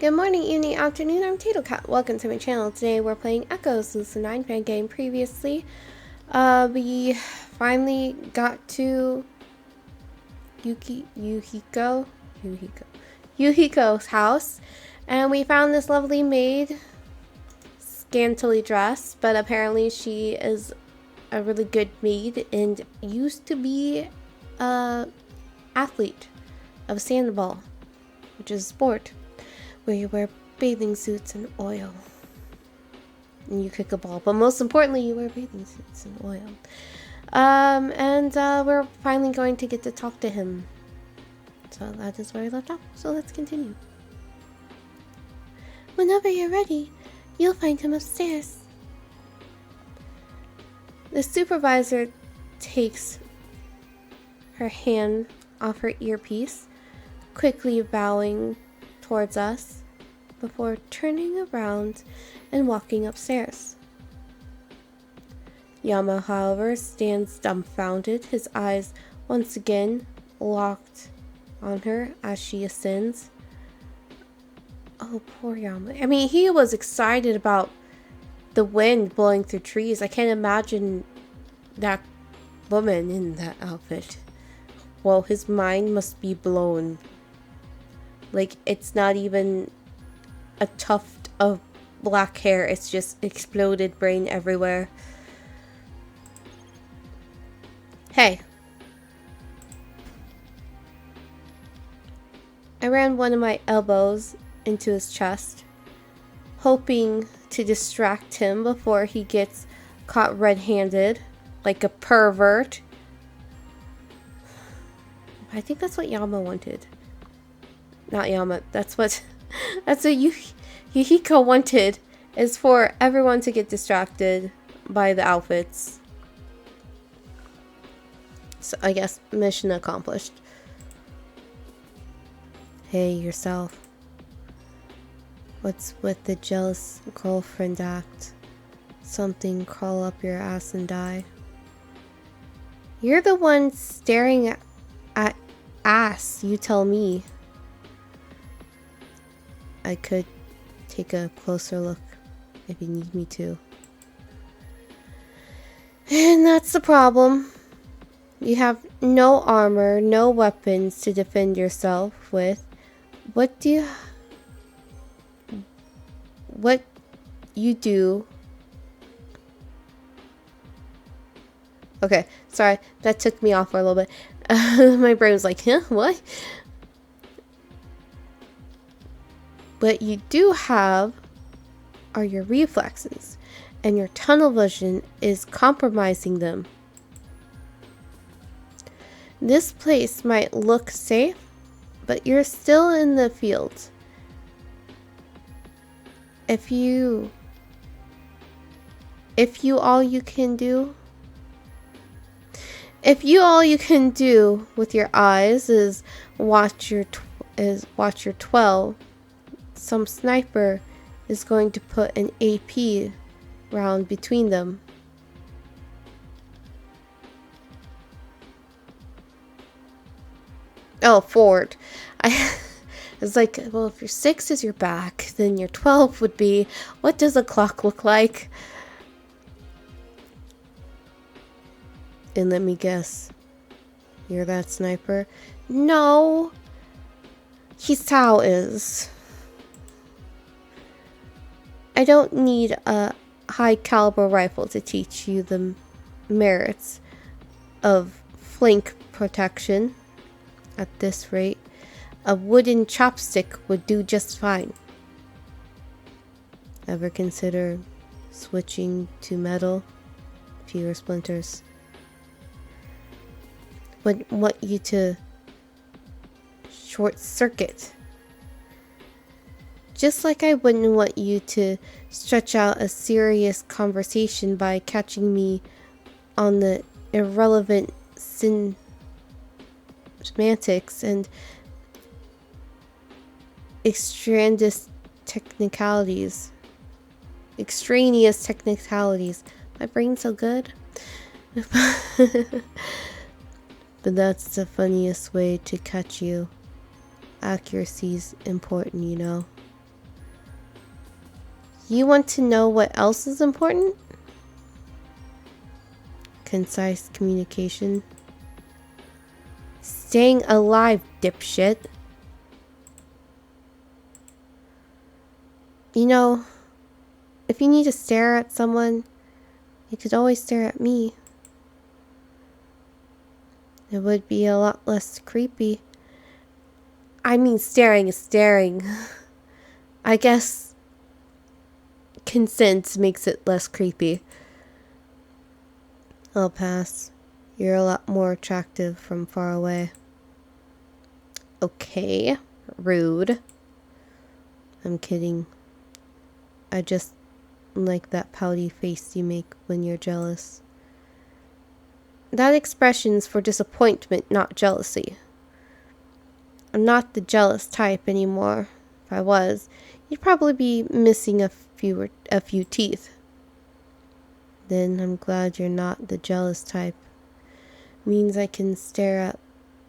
Good morning, evening, afternoon, I'm tatocat. Welcome to my channel. Today we're playing Echoes, Lucid9 Fangame. Previously, we finally got to Yahiko's house, and we found this lovely maid, scantily dressed, but apparently she is a really good maid and used to be an athlete of sandball, which is a sport where you wear bathing suits and oil. And you kick a ball, but most importantly, you wear bathing suits and oil. We're finally going to get to talk to him. So that is where I left off. So let's continue. Whenever you're ready, you'll find him upstairs. The supervisor takes her hand off her earpiece, quickly bowing towards us before turning around and walking upstairs. Yama, however, stands dumbfounded, his eyes once again locked on her as she ascends. Oh, poor Yama. I mean, he was excited about the wind blowing through trees. I can't imagine that woman in that outfit. Well, his mind must be blown. Like, it's not even a tuft of black hair. It's just exploded brain everywhere. Hey. I ran one of my elbows into his chest, hoping to distract him before he gets caught red-handed, like a pervert. I think that's what Yama wanted. Not Yama, that's what Yahiko wanted, is for everyone to get distracted by the outfits. So I guess mission accomplished. Hey, yourself. What's with the jealous girlfriend act? Something crawl up your ass and die. You're the one staring at ass, you tell me. I could take a closer look if you need me to. And that's the problem. You have no armor, no weapons to defend yourself with. What you do? Okay, sorry, that took me off for a little bit. My brain was like, huh, what? What you do have are your reflexes, and your tunnel vision is compromising them. This place might look safe, but you're still in the field. If you all you can do with your eyes is watch your 12, some sniper is going to put an AP round between them. Oh, forward. It's like, well, if your 6 is your back, then your 12 would be, what does a clock look like? And let me guess, you're that sniper? No, Hisao is. I don't need a high caliber rifle to teach you the merits of flank protection. At this rate, a wooden chopstick would do just fine. Ever consider switching to metal? Fewer splinters. Wouldn't want you to short circuit. Just like I wouldn't want you to stretch out a serious conversation by catching me on the irrelevant semantics and extraneous technicalities. My brain's so good. But that's the funniest way to catch you. Accuracy's important, you know. You want to know what else is important? Concise communication. Staying alive, dipshit. You know, if you need to stare at someone, you could always stare at me. It would be a lot less creepy. I mean, staring is staring. I guess consent makes it less creepy. I'll pass. You're a lot more attractive from far away. Okay. Rude. I'm kidding. I just like that pouty face you make when you're jealous. That expression's for disappointment, not jealousy. I'm not the jealous type anymore. If I was, you'd probably be missing a few teeth. Then I'm glad you're not the jealous type. Means I can stare at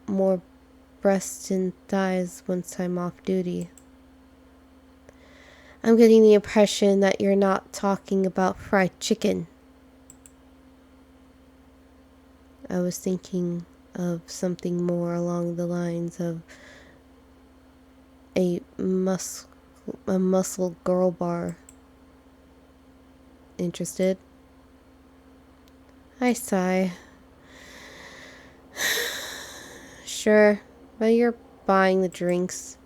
more breasts and thighs once I'm off duty. I'm getting the impression that you're not talking about fried chicken. I was thinking of something more along the lines of a muscle girl bar. Interested? I sigh. Sure, but you're buying the drinks.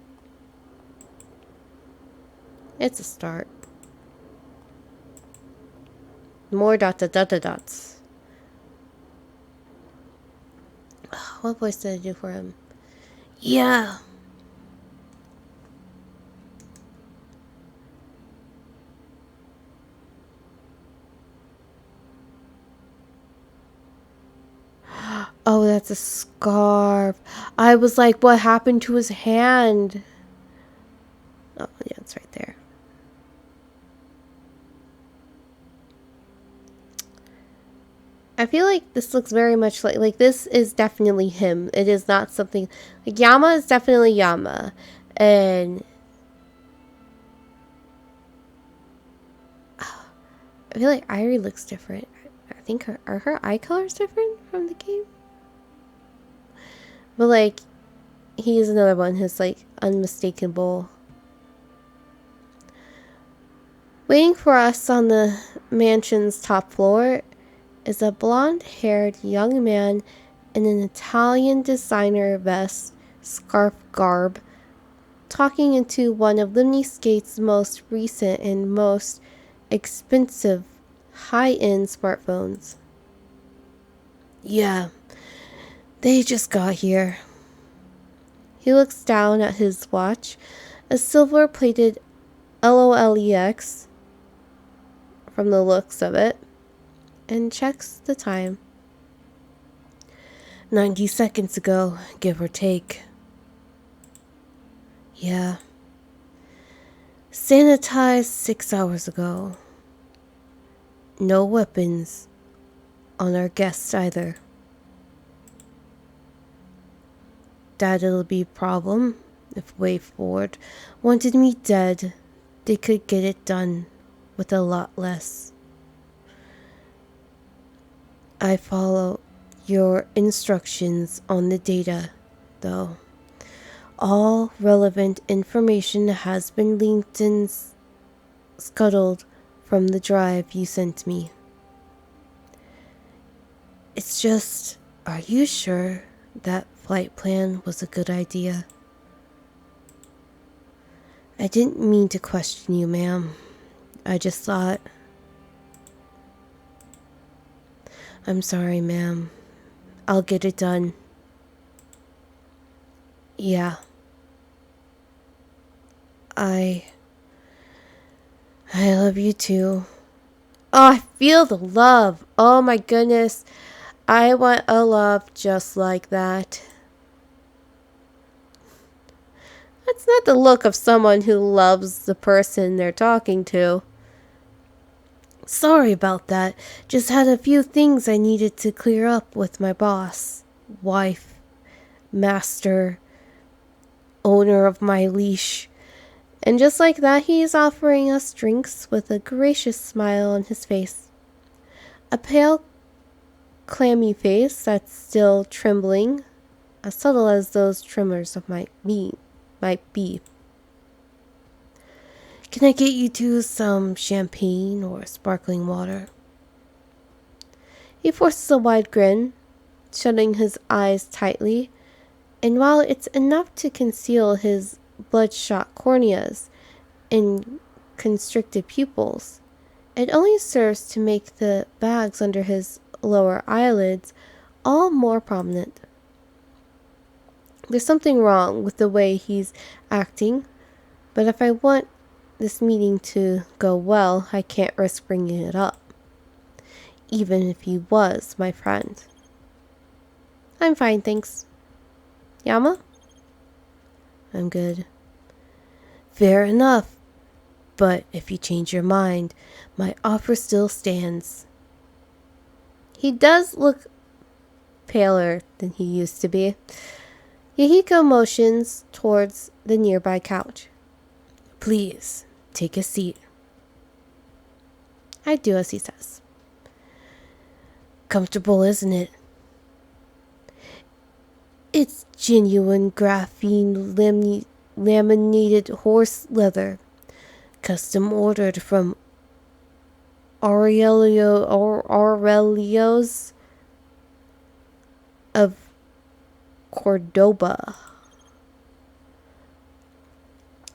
It's a start. More dots. What voice did I do for him? Yeah. Oh, that's a scarf. I was like, what happened to his hand? Oh, yeah, it's right there. I feel like this looks very much like this is definitely him. It is not something like Yama is definitely Yama, and I feel like Irie looks different. I think her eye colors different from the game, but like he's another one who's like unmistakable. Waiting for us on the mansion's top floor is a blonde-haired young man in an Italian designer vest, scarf garb, talking into one of Limniskate's most recent and most expensive high-end smartphones. Yeah, they just got here. He looks down at his watch, a silver-plated LOLEX from the looks of it, and checks the time. 90 seconds ago, give or take. Yeah. Sanitized 6 hours ago. No weapons on our guests either. That'll be a problem if WaveBoard wanted me dead. They could get it done with a lot less. I follow your instructions on the data, though. All relevant information has been linked and scuttled from the drive you sent me. It's just, are you sure that flight plan was a good idea? I didn't mean to question you, ma'am. I just thought... I'm sorry, ma'am. I'll get it done. Yeah. I love you too. Oh, I feel the love. Oh my goodness. I want a love just like that. That's not the look of someone who loves the person they're talking to. Sorry about that. Just had a few things I needed to clear up with my boss, wife, master, owner of my leash, And just like that, he is offering us drinks with a gracious smile on his face. A pale, clammy face that's still trembling, as subtle as those tremors of might be. Can I get you two some champagne or sparkling water? He forces a wide grin, shutting his eyes tightly, and while it's enough to conceal his bloodshot corneas and constricted pupils, it only serves to make the bags under his lower eyelids all more prominent. There's something wrong with the way he's acting, but if I want this meeting to go well, I can't risk bringing it up, even if he was my friend. I'm fine, thanks. Yama? I'm good. Fair enough, but if you change your mind, my offer still stands. He does look paler than he used to be. Yahiko motions towards the nearby couch. Please, take a seat. I do as he says. Comfortable, isn't it? It's genuine graphene laminated horse leather, custom ordered from Aurelio's of Cordoba.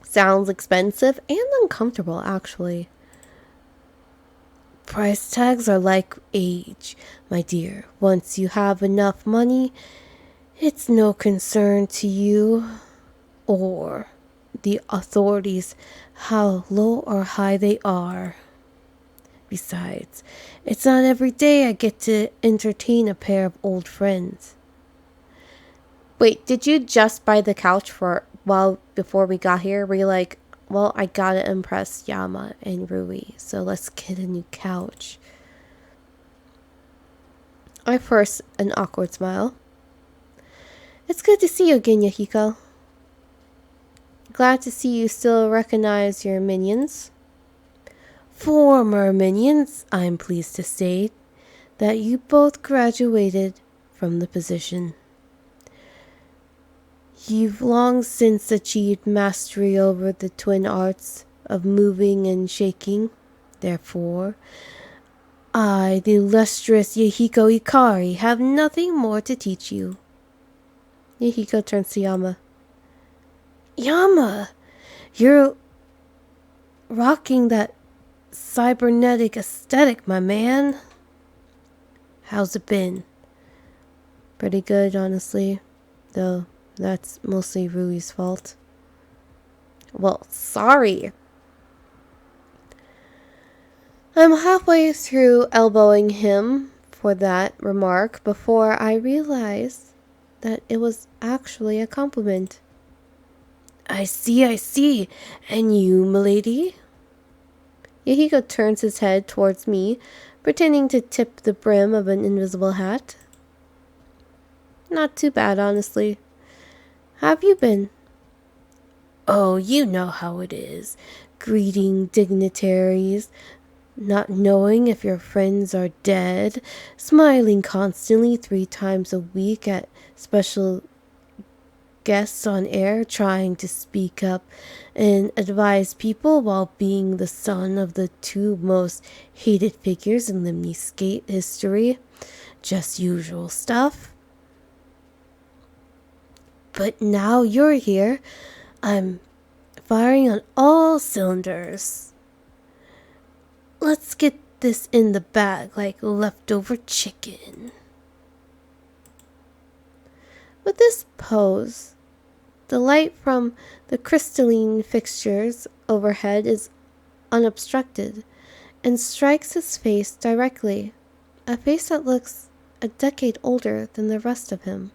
Sounds expensive and uncomfortable, actually. Price tags are like age, my dear. Once you have enough money, it's no concern to you or the authorities how low or high they are. Besides, it's not every day I get to entertain a pair of old friends. Wait, did you just buy the couch before we got here? Were you like, well, I gotta impress Yama and Rui, so let's get a new couch. I force an awkward smile. It's good to see you again, Yahiko. Glad to see you still recognize your minions. Former minions, I'm pleased to say that you both graduated from the position. You've long since achieved mastery over the twin arts of moving and shaking. Therefore, I, the illustrious Yahiko Ikari, have nothing more to teach you. Yahiko turns to Yama. Yama, you're rocking that cybernetic aesthetic, my man. How's it been? Pretty good, honestly, though. That's mostly Rui's fault. Well, sorry. I'm halfway through elbowing him for that remark before I realize that it was actually a compliment. I see. And you, milady? Yahiko turns his head towards me, pretending to tip the brim of an invisible hat. Not too bad, honestly. How have you been? Oh, you know how it is. Greeting dignitaries, not knowing if your friends are dead, smiling constantly 3 times a week at special guests on air, trying to speak up and advise people while being the son of the 2 most hated figures in Limni skate history. Just usual stuff. But now you're here, I'm firing on all cylinders. Let's get this in the bag like leftover chicken. With this pose, the light from the crystalline fixtures overhead is unobstructed and strikes his face directly, a face that looks a decade older than the rest of him.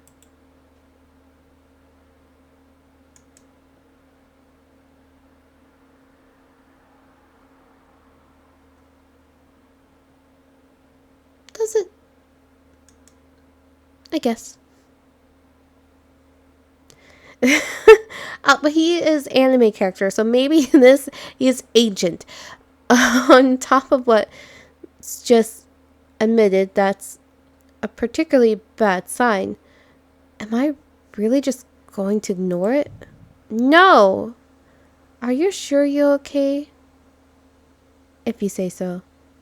Does it? I guess. But he is anime character, so maybe this is agent. On top of what's just admitted, that's a particularly bad sign. Am I really just going to ignore it? No! Are you sure you're okay? If you say so.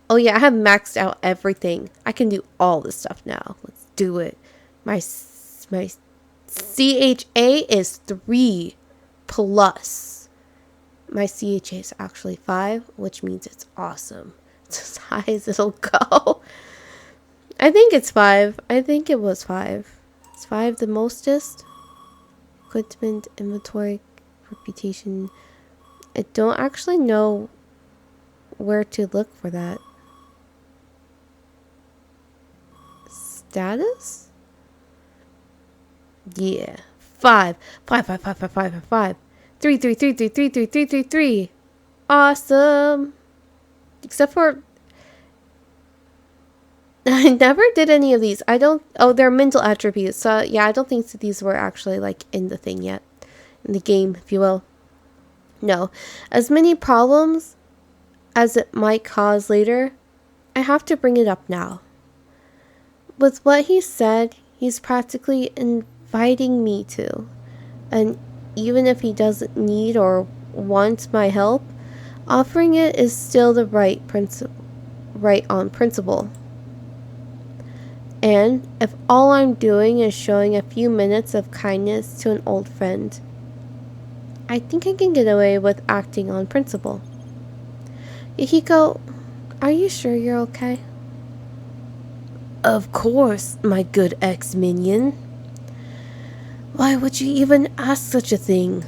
Oh yeah, I have maxed out everything. I can do all this stuff now. Let's do it. My CHA is 3 plus. My CHA is actually 5, which means it's awesome. It's as high as it'll go. I think it's 5. I think it was 5. Is 5 the mostest? Equipment, inventory, reputation. I don't actually know where to look for that. Status? Yeah. 5. 5, 5, 5, 5, 5, 5, 5. 3, 3, 3, 3, 3, 3, 3, 3, 3. Awesome. Except for I never did any of these. I don't. Oh, they're mental attributes. So yeah, I don't think that these were actually like in the thing yet, in the game, if you will. No, as many problems as it might cause later, I have to bring it up now. With what he said, he's practically inviting me to, and even if he doesn't need or want my help, offering it is still the right on principle. And if all I'm doing is showing a few minutes of kindness to an old friend, I think I can get away with acting on principle. Yahiko, are you sure you're okay? Of course, my good ex-minion. Why would you even ask such a thing?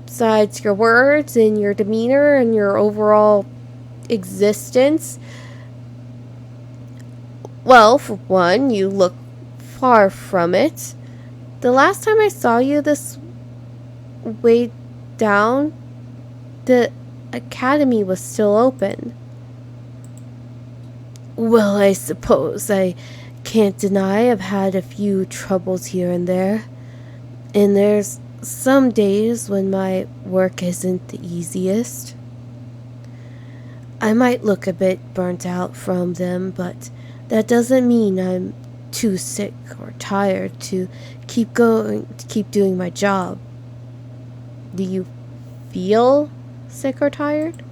Besides your words and your demeanor and your overall existence. Well, for one, you look far from it. The last time I saw you this way down, the academy was still open. Well, I suppose I can't deny I've had a few troubles here and there. And there's some days when my work isn't the easiest. I might look a bit burnt out from them, but that doesn't mean I'm too sick or tired to keep doing my job. Do you feel sick or tired?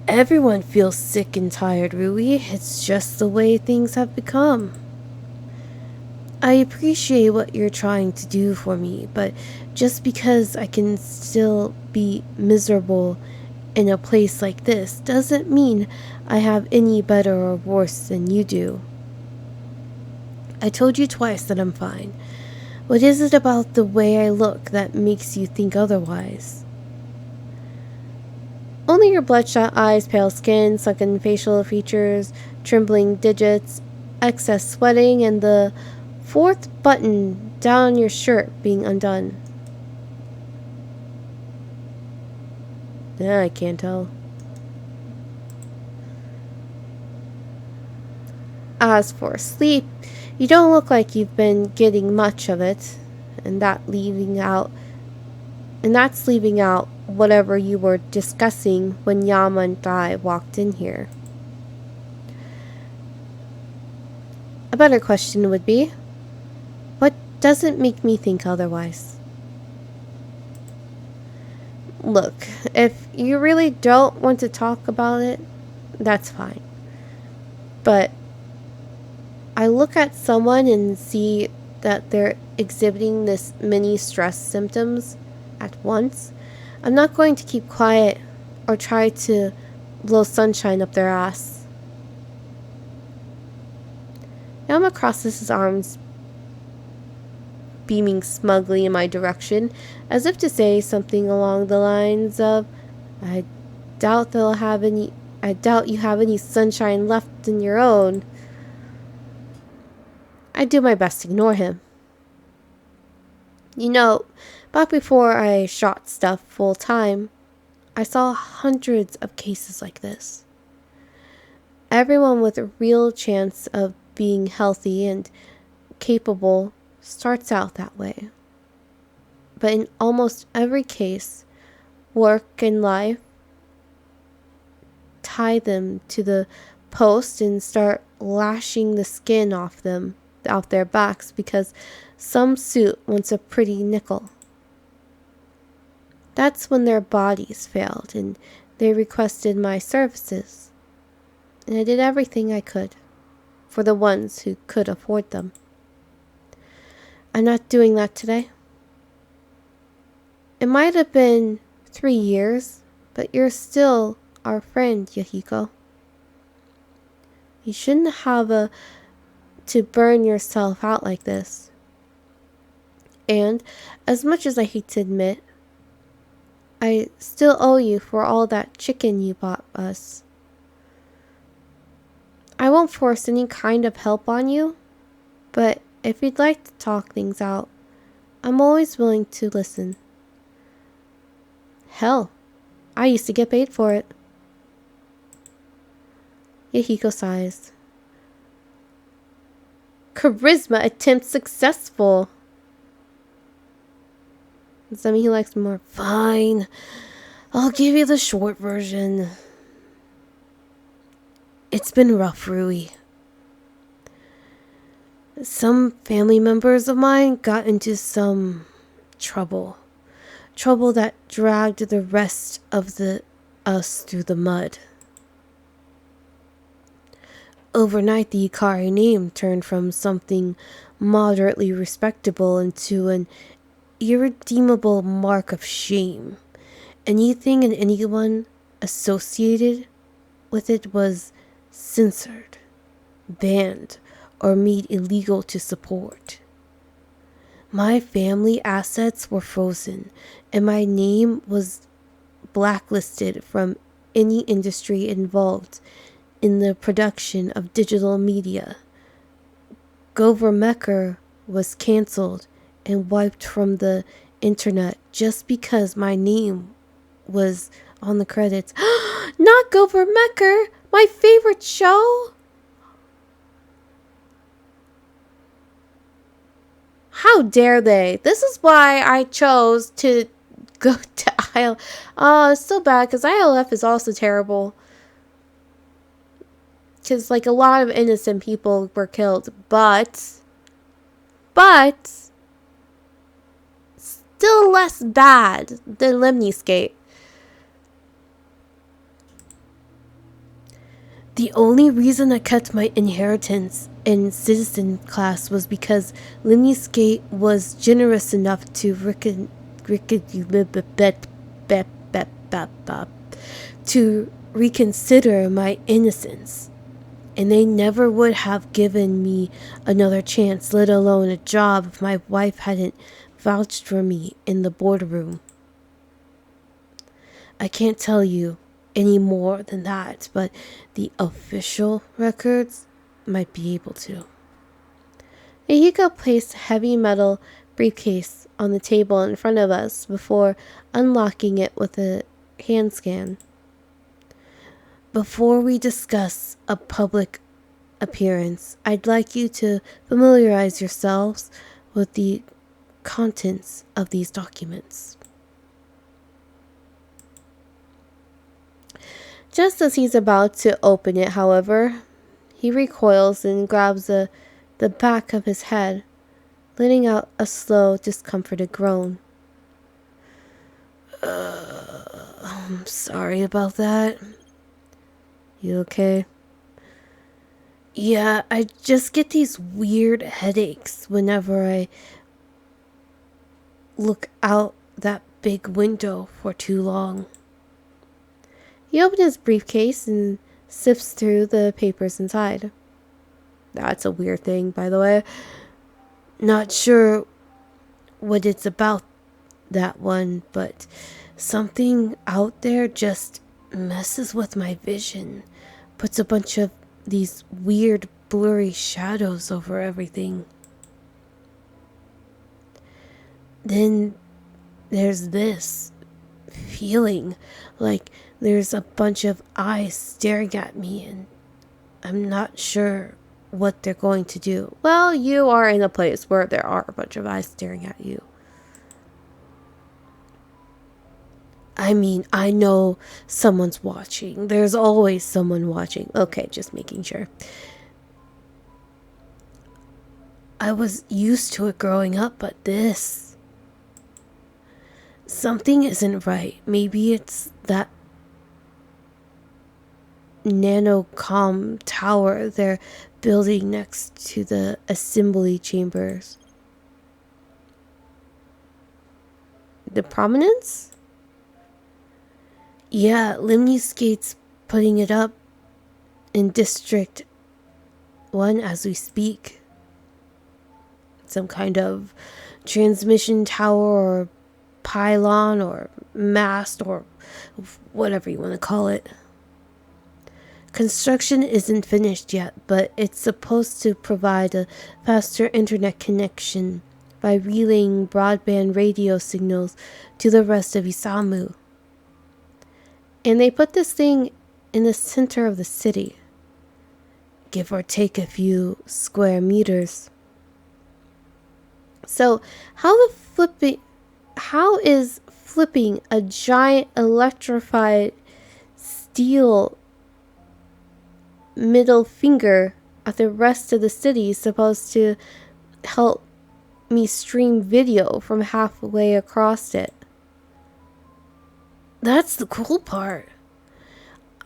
Everyone feels sick and tired, Rui. It's just the way things have become. I appreciate what you're trying to do for me, but just because I can still be miserable in a place like this doesn't mean I have any better or worse than you do. I told you twice that I'm fine. What is it about the way I look that makes you think otherwise? Only your bloodshot eyes, pale skin, sunken facial features, trembling digits, excess sweating, and the 4th button down your shirt being undone. Yeah, I can't tell. As for sleep, you don't look like you've been getting much of it, and that's leaving out whatever you were discussing when Yama and I walked in here. A better question would be, what doesn't make me think otherwise? Look, if you really don't want to talk about it, that's fine. But I look at someone and see that they're exhibiting this many stress symptoms at once. I'm not going to keep quiet or try to blow sunshine up their ass. Yama crosses his arms, beaming smugly in my direction, as if to say something along the lines of, I doubt you have any sunshine left in your own. I do my best to ignore him. You know, back before I shot stuff full time, I saw hundreds of cases like this. Everyone with a real chance of being healthy and capable starts out that way. But in almost every case, work and life tie them to the post and start lashing the skin off their backs, because some suit wants a pretty nickel. That's when their bodies failed and they requested my services. And I did everything I could for the ones who could afford them. I'm not doing that today. It might have been 3 years, but you're still our friend, Yahiko. You shouldn't have to burn yourself out like this. And as much as I hate to admit, I still owe you for all that chicken you bought us. I won't force any kind of help on you, but if you'd like to talk things out, I'm always willing to listen. Hell, I used to get paid for it. Yahiko sighs. Charisma attempt successful. Does that mean he likes more? Fine. I'll give you the short version. It's been rough, Rui. Some family members of mine got into some trouble. Trouble that dragged the rest of us through the mud. Overnight, the Ikari name turned from something moderately respectable into an irredeemable mark of shame. Anything and anyone associated with it was censored, banned, or made illegal to support. My family assets were frozen, and my name was blacklisted from any industry involved in the production of digital media. Governmecker was cancelled and wiped from the internet just because my name was on the credits. Not Governmecker, my favorite show. How dare they? This is why I chose to go to IL. Oh, it's so bad because ILF is also terrible. Because, like, a lot of innocent people were killed. But, still less bad than Lemniscape. The only reason I kept my inheritance in citizen class was because Lemniscape was generous enough to reconsider my innocence. And they never would have given me another chance, let alone a job, if my wife hadn't vouched for me in the boardroom. I can't tell you any more than that, but the official records might be able to. Yahiko placed a heavy metal briefcase on the table in front of us before unlocking it with a hand scan. Before we discuss a public appearance, I'd like you to familiarize yourselves with the contents of these documents. Just as he's about to open it, however, he recoils and grabs the back of his head, letting out a slow, discomforted groan. I'm sorry about that. You okay? Yeah, I just get these weird headaches whenever I look out that big window for too long. He opens his briefcase and sifts through the papers inside. That's a weird thing, by the way. Not sure what it's about, that one, but something out there just messes with my vision. Puts a bunch of these weird blurry shadows over everything. Then there's this feeling like there's a bunch of eyes staring at me, and I'm not sure what they're going to do. Well, you are in a place where there are a bunch of eyes staring at you. I mean, I know someone's watching. There's always someone watching. Okay, just making sure. I was used to it growing up, but this... Something isn't right. Maybe it's that nanocom tower they're building next to the assembly chambers. The prominence? Yeah, Limniskate's putting it up in District 1 as we speak. Some kind of transmission tower or pylon or mast or whatever you want to call it. Construction isn't finished yet, but it's supposed to provide a faster internet connection by relaying broadband radio signals to the rest of Isamu. And they put this thing in the center of the city, give or take a few square meters. So how is flipping a giant electrified steel middle finger at the rest of the city supposed to help me stream video from halfway across it? That's the cool part.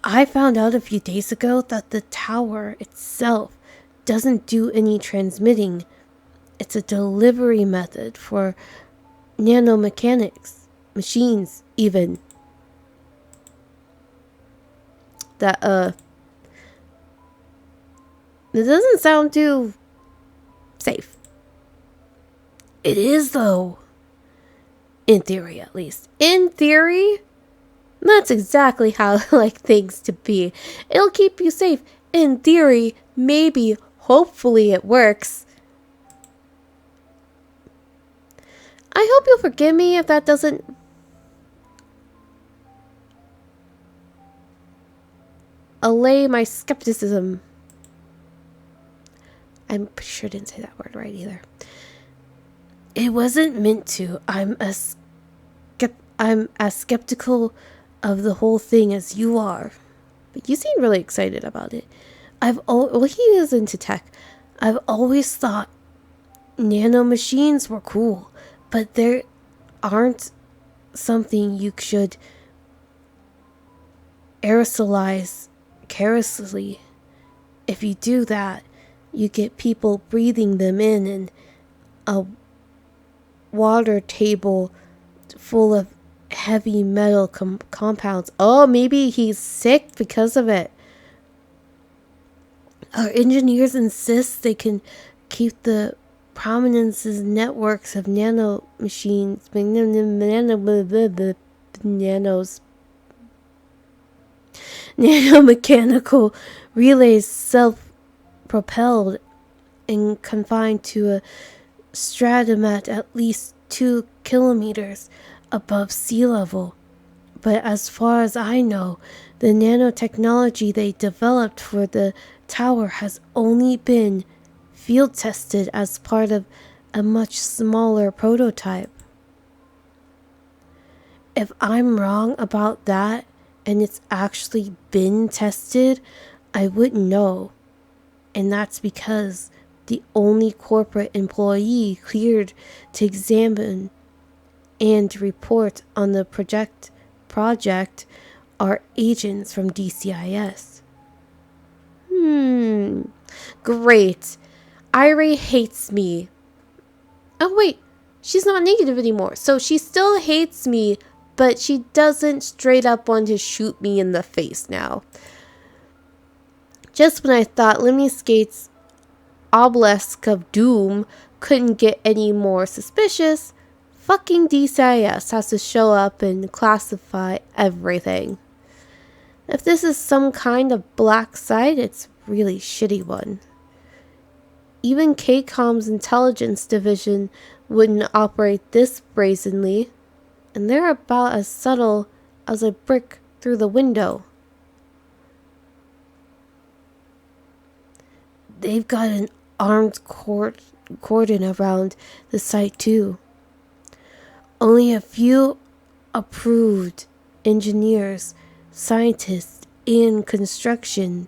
I found out a few days ago that the tower itself doesn't do any transmitting. It's a delivery method for nanomechanics, machines even. That it doesn't sound too safe. It is though. In theory, at least. In theory, that's exactly how I like things to be. It'll keep you safe. In theory, maybe, hopefully it works. I hope you'll forgive me if that doesn't allay my skepticism. I'm pretty sure I didn't say that word right either. It wasn't meant to. I'm as skeptical of the whole thing as you are. But you seem really excited about it. Well, he is into tech. I've always thought nanomachines were cool, but they aren't something you should aerosolize carelessly. If you do that, you get people breathing them in and a water table full of heavy metal compounds. Oh, maybe he's sick because of it. Our engineers insist they can keep the prominence's networks of nano machines, nanomechanical relays self-propelled and confined to a stratum at least 2 kilometers above sea level. But as far as I know, the nanotechnology they developed for the tower has only been field tested as part of a much smaller prototype. If I'm wrong about that and it's actually been tested, I wouldn't know. And that's because the only corporate employee cleared to examine and report on the project are agents from DCIS. Great. Irie hates me. Oh wait, she's not negative anymore. So she still hates me, but she doesn't straight up want to shoot me in the face now. Just when I thought Limniskate's obelisk of doom couldn't get any more suspicious, fucking DCIS has to show up and classify everything. If this is some kind of black site, it's a really shitty one. Even KCOM's intelligence division wouldn't operate this brazenly, and they're about as subtle as a brick through the window. They've got an armed cordon around the site too. Only a few approved engineers, scientists, and construction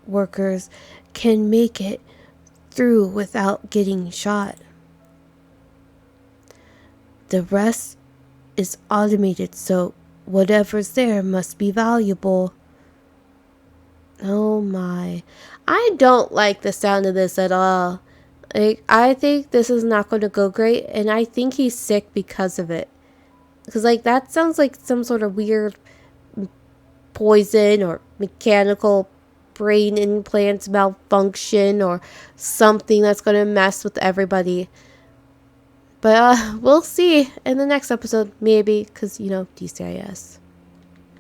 workers can make it through without getting shot. The rest is automated, so whatever's there must be valuable. Oh my. I don't like the sound of this at all. Like, I think this is not going to go great, and I think he's sick because of it. Because, like, that sounds like some sort of weird poison or mechanical brain implants malfunction or something that's going to mess with everybody. But we'll see in the next episode, maybe, because, DCIS.